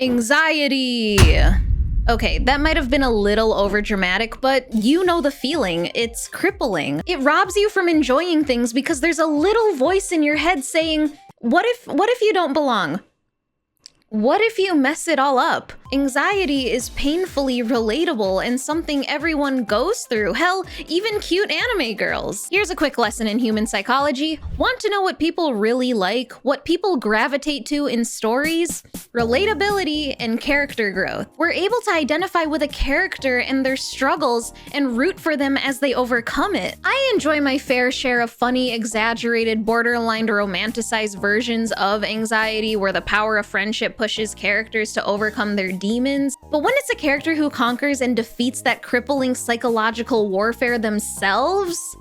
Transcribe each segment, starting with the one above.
Anxiety. Okay, that might have been a little overdramatic, but you know the feeling. It's crippling. It robs you from enjoying things because there's a little voice in your head saying, what if you don't belong? What if you mess it all up? Anxiety is painfully relatable and something everyone goes through. Hell, even cute anime girls. Here's a quick lesson in human psychology. Want to know what people really like? What people gravitate to in stories? Relatability and character growth. We're able to identify with a character and their struggles and root for them as they overcome it. I enjoy my fair share of funny, exaggerated, borderline romanticized versions of anxiety where the power of friendship pushes characters to overcome their demons. But when it's a character who conquers and defeats that crippling psychological warfare themselves,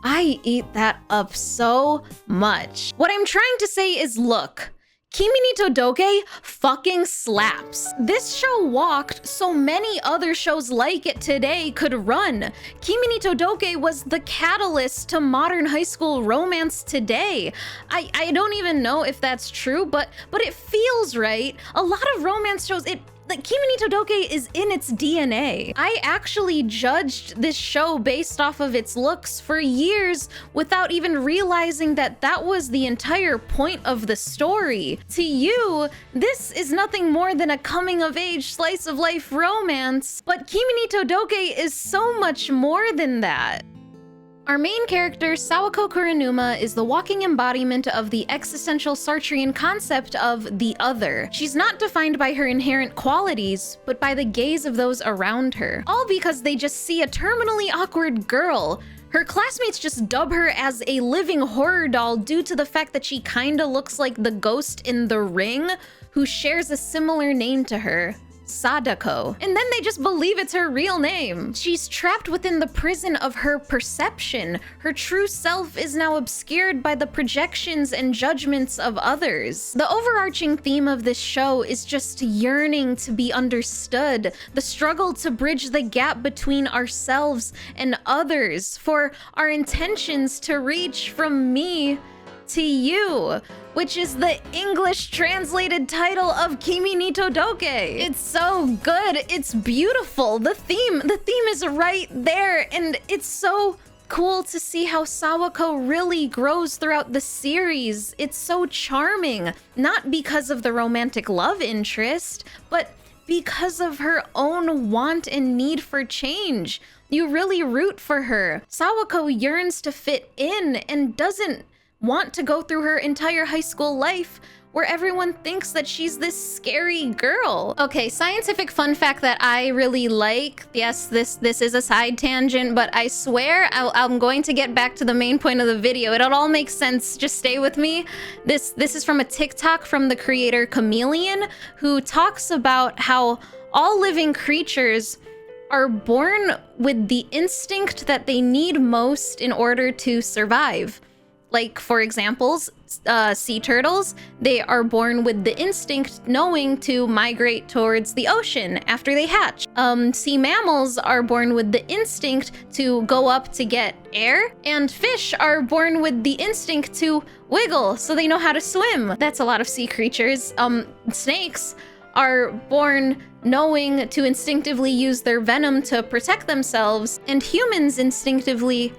I eat that up so much. What I'm trying to say is, look, Kimi ni Todoke fucking slaps. This show walked so many other shows like it today could run. Kimi ni Todoke was the catalyst to modern high school romance today. I don't even know if that's true, but it feels right. A lot of romance shows, like Kimi ni Todoke is in its DNA. I actually judged this show based off of its looks for years without even realizing that that was the entire point of the story. To you, this is nothing more than a coming-of-age slice-of-life romance, but Kimi ni Todoke is so much more than that. Our main character, Sawako Kurenuma, is the walking embodiment of the existential Sartrean concept of the other. She's not defined by her inherent qualities, but by the gaze of those around her. All because they just see a terminally awkward girl. Her classmates just dub her as a living horror doll due to the fact that she kinda looks like the ghost in The Ring, who shares a similar name to her. Sadako. And then they just believe it's her real name. She's trapped within the prison of her perception. Her true self is now obscured by the projections and judgments of others. The overarching theme of this show is just yearning to be understood, the struggle to bridge the gap between ourselves and others, for our intentions to reach from me to you, which is the English translated title of Kimi ni Todoke. It's so good. It's beautiful. The theme is right there, and it's so cool to see how Sawako really grows throughout the series. It's so charming, not because of the romantic love interest, but because of her own want and need for change. You really root for her. Sawako yearns to fit in and doesn't want to go through her entire high school life where everyone thinks that she's this scary girl. Okay, scientific fun fact that I really like. Yes, this is a side tangent, but I swear I'm going to get back to the main point of the video. It'll all make sense. Just stay with me. This is from a TikTok from the creator Chameleon, who talks about how all living creatures are born with the instinct that they need most in order to survive. Like, for examples, sea turtles, they are born with the instinct knowing to migrate towards the ocean after they hatch. Sea mammals are born with the instinct to go up to get air, and fish are born with the instinct to wiggle so they know how to swim. That's a lot of sea creatures. Snakes are born knowing to instinctively use their venom to protect themselves, and humans instinctively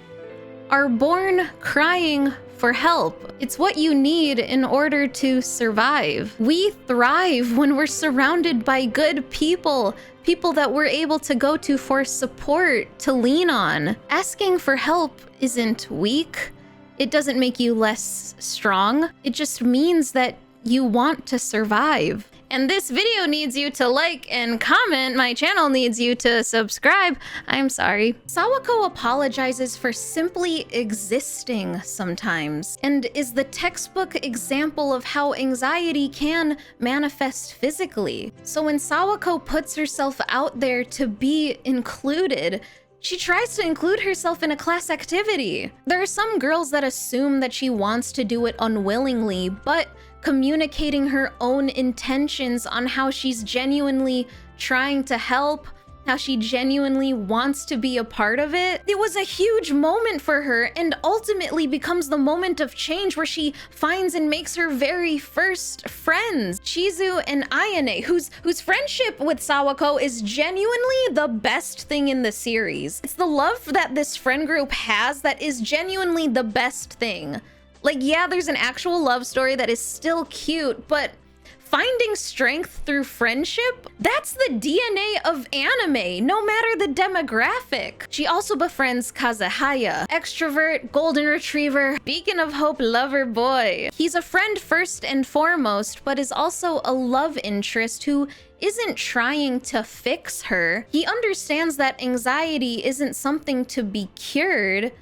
are born crying for help. It's what you need in order to survive. We thrive when we're surrounded by good people, people that we're able to go to for support, to lean on. Asking for help isn't weak. It doesn't make you less strong. It just means that you want to survive. And this video needs you to like and comment. My channel needs you to subscribe. I'm sorry. Sawako apologizes for simply existing sometimes, and is the textbook example of how anxiety can manifest physically. So when Sawako puts herself out there to be included, she tries to include herself in a class activity. There are some girls that assume that she wants to do it unwillingly, but communicating her own intentions on how she's genuinely trying to help how she genuinely wants to be a part of it. It was a huge moment for her and ultimately becomes the moment of change where she finds and makes her very first friends, Shizu and Ayane, whose friendship with Sawako is genuinely the best thing in the series. It's the love that this friend group has that is genuinely the best thing. Like, yeah, there's an actual love story that is still cute, but finding strength through friendship, that's the DNA of anime, no matter the demographic. She also befriends Kazuhaya, extrovert, golden retriever, beacon of hope lover boy. He's a friend first and foremost, but is also a love interest who isn't trying to fix her. He understands that anxiety isn't something to be cured,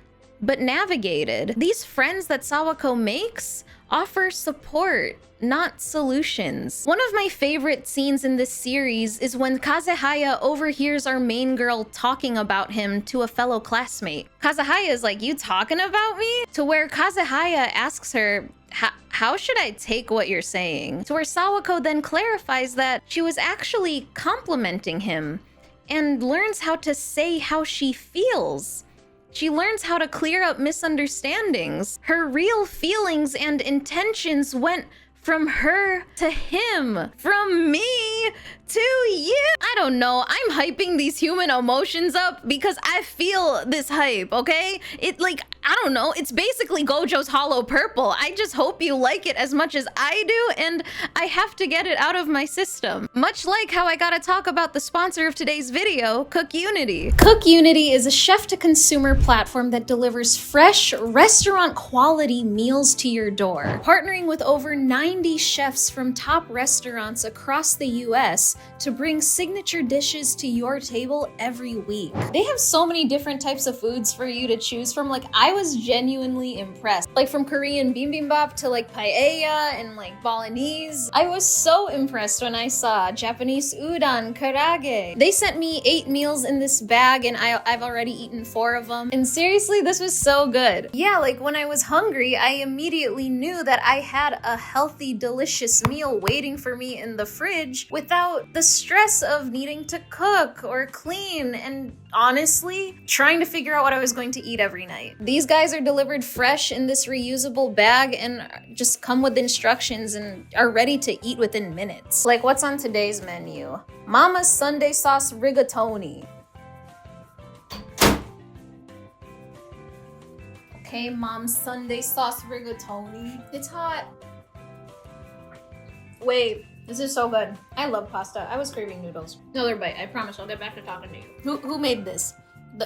but navigated. These friends that Sawako makes offer support, not solutions. One of my favorite scenes in this series is when Kazuhaya overhears our main girl talking about him to a fellow classmate. Kazuhaya is like, "You talking about me?" To where Kazuhaya asks her, how should I take what you're saying? To where Sawako then clarifies that she was actually complimenting him and learns how to say how she feels. She learns how to clear up misunderstandings. Her real feelings and intentions went from her to him, from me to you. I don't know, I'm hyping these human emotions up because I feel this hype, okay? I don't know, it's basically Gojo's Hollow Purple. I just hope you like it as much as I do, and I have to get it out of my system. Much like how I gotta talk about the sponsor of today's video, CookUnity. CookUnity is a chef-to-consumer platform that delivers fresh, restaurant-quality meals to your door. Partnering with over 90 chefs from top restaurants across the US to bring signature dishes to your table every week. They have so many different types of foods for you to choose from. Like, I was genuinely impressed. Like, from Korean bibimbap to like paella and like bolognese. I was so impressed when I saw Japanese udon, karaage. They sent me 8 meals in this bag and I've already eaten 4 of them. And seriously, this was so good. Yeah, like when I was hungry, I immediately knew that I had a healthy, delicious meal waiting for me in the fridge without the stress of needing to cook or clean and honestly trying to figure out what I was going to eat every night. These guys are delivered fresh in this reusable bag and just come with instructions and are ready to eat within minutes. Like, what's on today's menu? Mama's Sunday sauce rigatoni. Okay, Mom's Sunday sauce rigatoni. It's hot. Wait, this is so good. I love pasta. I was craving noodles. Another bite. I promise I'll get back to talking to you. Who made this?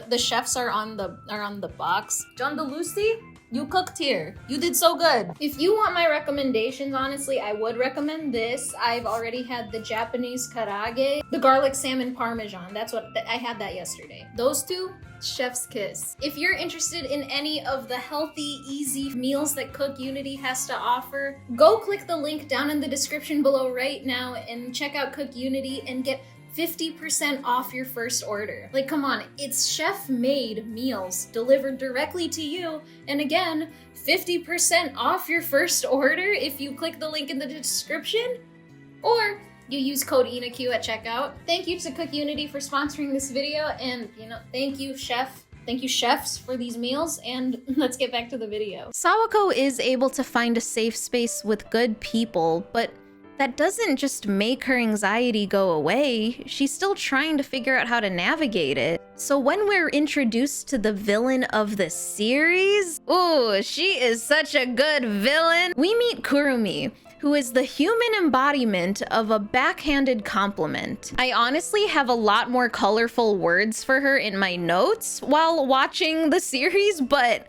The chefs are on the box. John DeLucy, you cooked here. You did so good. If you want my recommendations, honestly, I would recommend this. I've already had the Japanese karaage, the garlic salmon parmesan. I had that yesterday. Those two, chef's kiss. If you're interested in any of the healthy, easy meals that CookUnity has to offer, go click the link down in the description below right now and check out CookUnity and get 50% off your first order. Like, come on, it's chef-made meals delivered directly to you. And again, 50% off your first order if you click the link in the description, or you use code inakyu at checkout. Thank you to CookUnity for sponsoring this video, and thank you chefs for these meals, and let's get back to the video. Sawako is able to find a safe space with good people, but that doesn't just make her anxiety go away. She's still trying to figure out how to navigate it. So when we're introduced to the villain of the series, ooh, she is such a good villain. We meet Kurumi, who is the human embodiment of a backhanded compliment. I honestly have a lot more colorful words for her in my notes while watching the series, but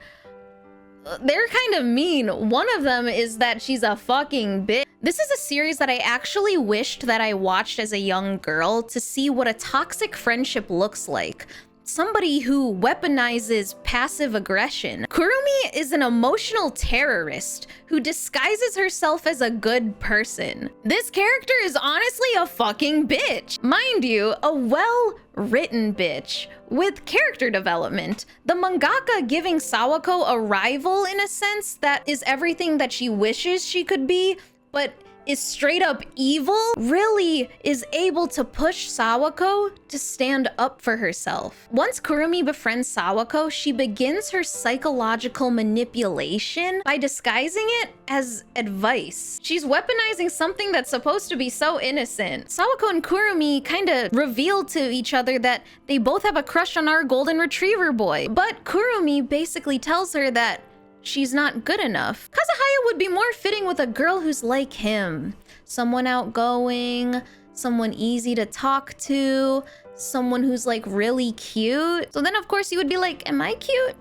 they're kind of mean. One of them is that she's a fucking bitch. This is a series that I actually wished that I watched as a young girl to see what a toxic friendship looks like. Somebody who weaponizes passive aggression. Kurumi is an emotional terrorist who disguises herself as a good person. This character is honestly a fucking bitch. Mind you, a well-written bitch with character development. The mangaka giving Sawako a rival in a sense that is everything that she wishes she could be, but is straight up evil really is able to push Sawako to stand up for herself. Once Kurumi befriends Sawako, she begins her psychological manipulation by disguising it as advice. She's weaponizing something that's supposed to be so innocent. Sawako and Kurumi kind of reveal to each other that they both have a crush on our golden retriever boy, but Kurumi basically tells her that she's not good enough. Kazuhaya would be more fitting with a girl who's like him. Someone outgoing, someone easy to talk to, someone who's like really cute. So then of course you would be like, am I cute?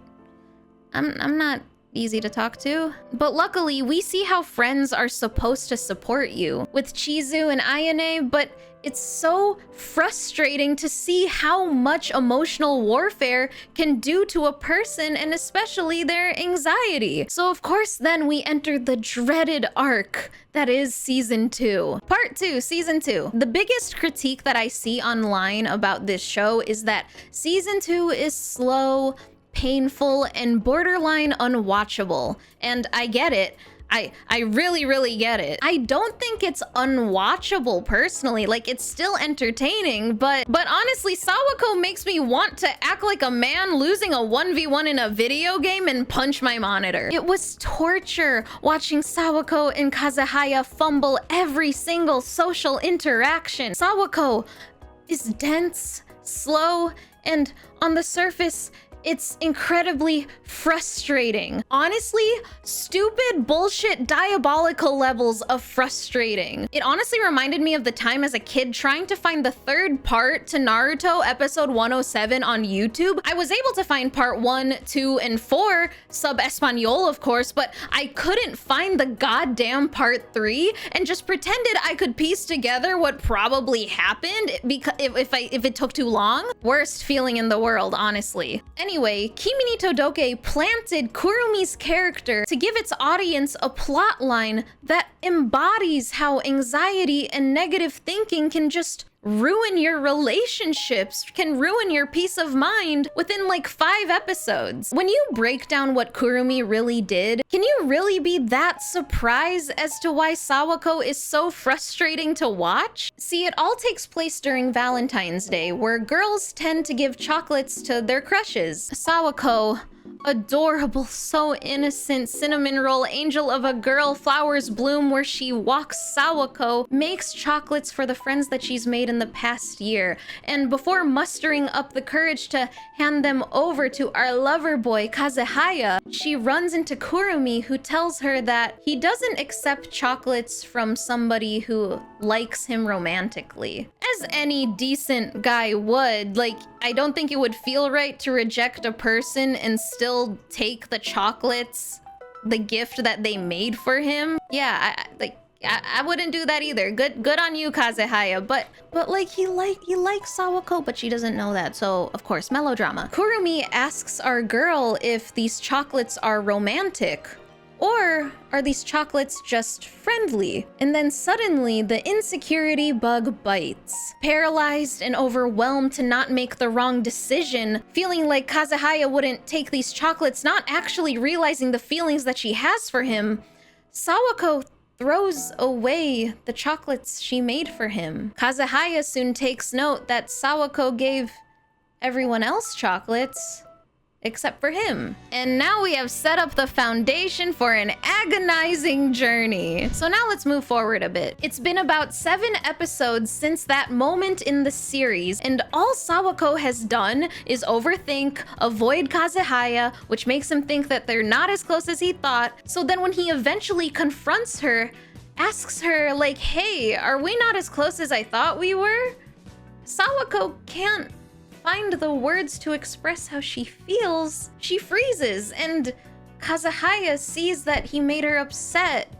I'm not easy to talk to. But luckily we see how friends are supposed to support you with Chizu and Ayane, but it's so frustrating to see how much emotional warfare can do to a person, and especially their anxiety. So of course then we enter the dreaded arc that is season 2. Part 2, season 2. The biggest critique that I see online about this show is that season 2 is slow, painful, and borderline unwatchable. And I get it. I really get it. I don't think it's unwatchable personally. Like, it's still entertaining, but honestly, Sawako makes me want to act like a man losing a 1v1 in a video game and punch my monitor. It was torture watching Sawako and Kazuhaya fumble every single social interaction. Sawako is dense, slow, and on the surface, it's incredibly frustrating. Honestly, stupid, bullshit, diabolical levels of frustrating. It honestly reminded me of the time as a kid trying to find the third part to Naruto episode 107 on YouTube. I was able to find part 1, 2, and 4, sub Espanol of course, but I couldn't find the goddamn part 3 and just pretended I could piece together what probably happened because if it took too long. Worst feeling in the world, honestly. Anyway, Kimi Todoke planted Kurumi's character to give its audience a plot line that embodies how anxiety and negative thinking can just ruin your relationships, can ruin your peace of mind within like 5 episodes. When you break down what Kurumi really did, can you really be that surprised as to why Sawako is so frustrating to watch? See, it all takes place during Valentine's Day, where girls tend to give chocolates to their crushes. Sawako, adorable, so innocent, cinnamon roll angel of a girl, flowers bloom where she walks. Sawako makes chocolates for the friends that she's made in the past year, and before mustering up the courage to hand them over to our lover boy Kazuhaya, she runs into Kurumi, who tells her that he doesn't accept chocolates from somebody who likes him romantically. As any decent guy would, like, I don't think it would feel right to reject a person and still take the chocolates, the gift that they made for him. Yeah, I wouldn't do that either. Good on you, Kazuhaya. But like he likes Sawako, but she doesn't know that. So of course, melodrama. Kurumi asks our girl if these chocolates are romantic, or are these chocolates just friendly? And then suddenly the insecurity bug bites. Paralyzed and overwhelmed to not make the wrong decision, feeling like Kazuhaya wouldn't take these chocolates, not actually realizing the feelings that she has for him, Sawako throws away the chocolates she made for him. Kazuhaya soon takes note that Sawako gave everyone else chocolates except for him. And now we have set up the foundation for an agonizing journey. So now let's move forward a bit. It's been about 7 episodes since that moment in the series, and all Sawako has done is overthink, avoid Kazuhaya, which makes him think that they're not as close as he thought. So then when he eventually confronts her, asks her like, hey, are we not as close as I thought we were? Sawako can't find the words to express how she feels. She freezes, and Kazuhaya sees that he made her upset.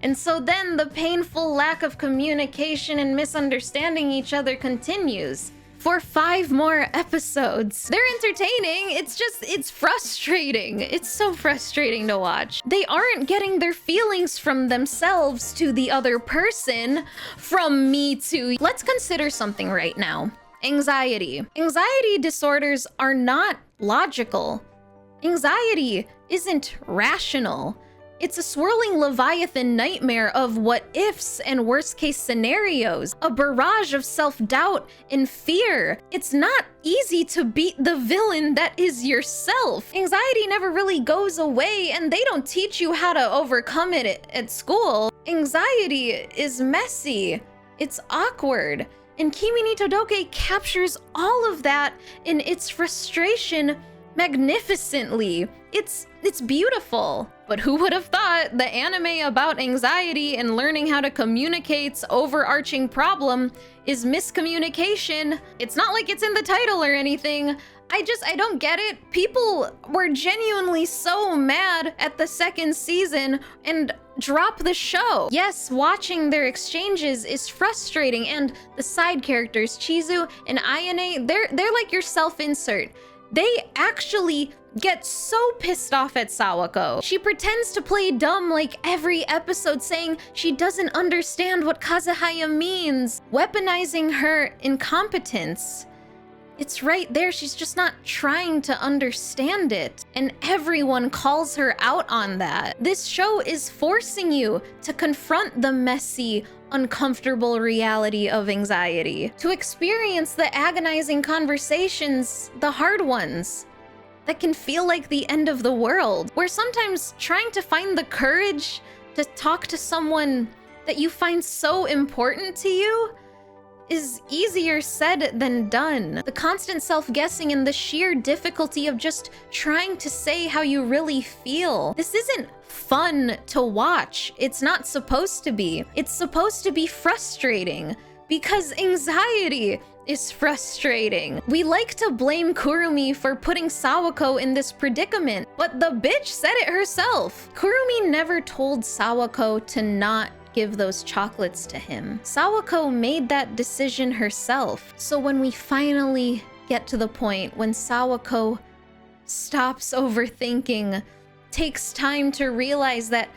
And so then the painful lack of communication and misunderstanding each other continues for 5 more episodes. They're entertaining, it's frustrating. It's so frustrating to watch. They aren't getting their feelings from themselves to the other person, from me to... Let's consider something right now. Anxiety. Anxiety disorders are not logical. Anxiety isn't rational. It's a swirling Leviathan nightmare of what ifs and worst case scenarios, a barrage of self-doubt and fear. It's not easy to beat the villain that is yourself. Anxiety never really goes away, and they don't teach you how to overcome it at school. Anxiety is messy. It's awkward. And Kimi ni Todoke captures all of that in its frustration magnificently. It's beautiful. But who would have thought the anime about anxiety and learning how to communicate's overarching problem is miscommunication? It's not like it's in the title or anything. I don't get it. People were genuinely so mad at the second season and drop the show. Yes, watching their exchanges is frustrating, and the side characters, Chizu and Ayane, they're like your self-insert. They actually get so pissed off at Sawako. She pretends to play dumb like every episode, saying she doesn't understand what Kazahaya means, weaponizing her incompetence. It's right there, she's just not trying to understand it. And everyone calls her out on that. This show is forcing you to confront the messy, uncomfortable reality of anxiety, to experience the agonizing conversations, the hard ones, that can feel like the end of the world, where sometimes trying to find the courage to talk to someone that you find so important to you is easier said than done. The constant self-guessing and the sheer difficulty of just trying to say how you really feel. This isn't fun to watch. It's not supposed to be. It's supposed to be frustrating, because anxiety is frustrating. We like to blame Kurumi for putting Sawako in this predicament, but the bitch said it herself. Kurumi never told Sawako to not give those chocolates to him. Sawako made that decision herself. So when we finally get to the point when Sawako stops overthinking, takes time to realize that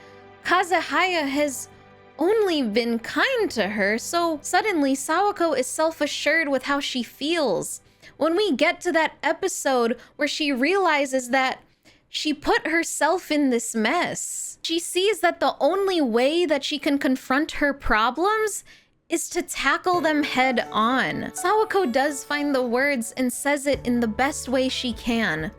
Kazahaya has only been kind to her, so suddenly Sawako is self-assured with how she feels. When we get to that episode where she realizes that she put herself in this mess, she sees that the only way that she can confront her problems is to tackle them head on. Sawako does find the words and says it in the best way she can.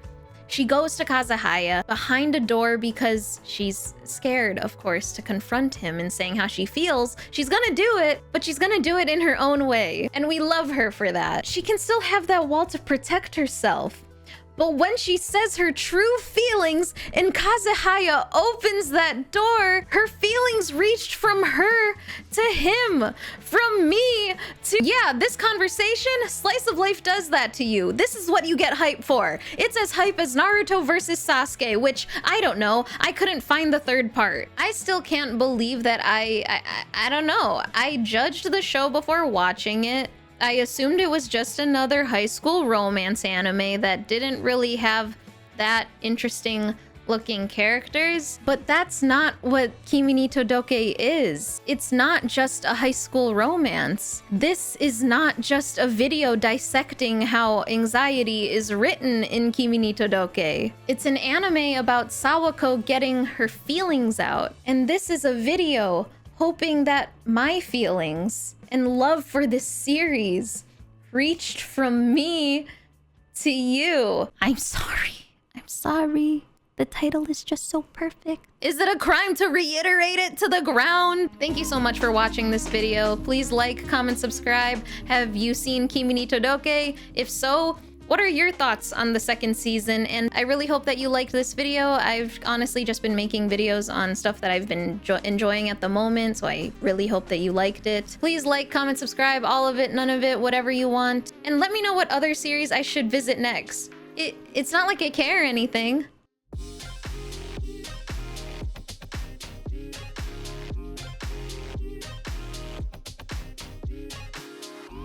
She goes to Kazahaya behind a door because she's scared, of course, to confront him and saying how she feels. She's gonna do it, but she's gonna do it in her own way. And we love her for that. She can still have that wall to protect herself. But when she says her true feelings and Kazahaya opens that door, her feelings reached from her to him, from me to... Yeah, this conversation, Slice of Life does that to you. This is what you get hype for. It's as hype as Naruto versus Sasuke, which, I don't know, I couldn't find the third part. I still can't believe that I don't know. I judged the show before watching it. I assumed it was just another high school romance anime that didn't really have that interesting looking characters, but that's not what Kimi ni Todoke is. It's not just a high school romance. This is not just a video dissecting how anxiety is written in Kimi ni Todoke. It's an anime about Sawako getting her feelings out, and this is a video hoping that my feelings and love for this series reached from me to you. I'm sorry. I'm sorry. The title is just so perfect. Is it a crime to reiterate it to the ground? Thank you so much for watching this video. Please like, comment, subscribe. Have you seen Kimi ni Todoke? If so, what are your thoughts on the second season? And I really hope that you liked this video. I've honestly just been making videos on stuff that I've been enjoying at the moment, so I really hope that you liked it. Please like, comment, subscribe, all of it, none of it, whatever you want. And let me know what other series I should visit next. It's not like I care or anything.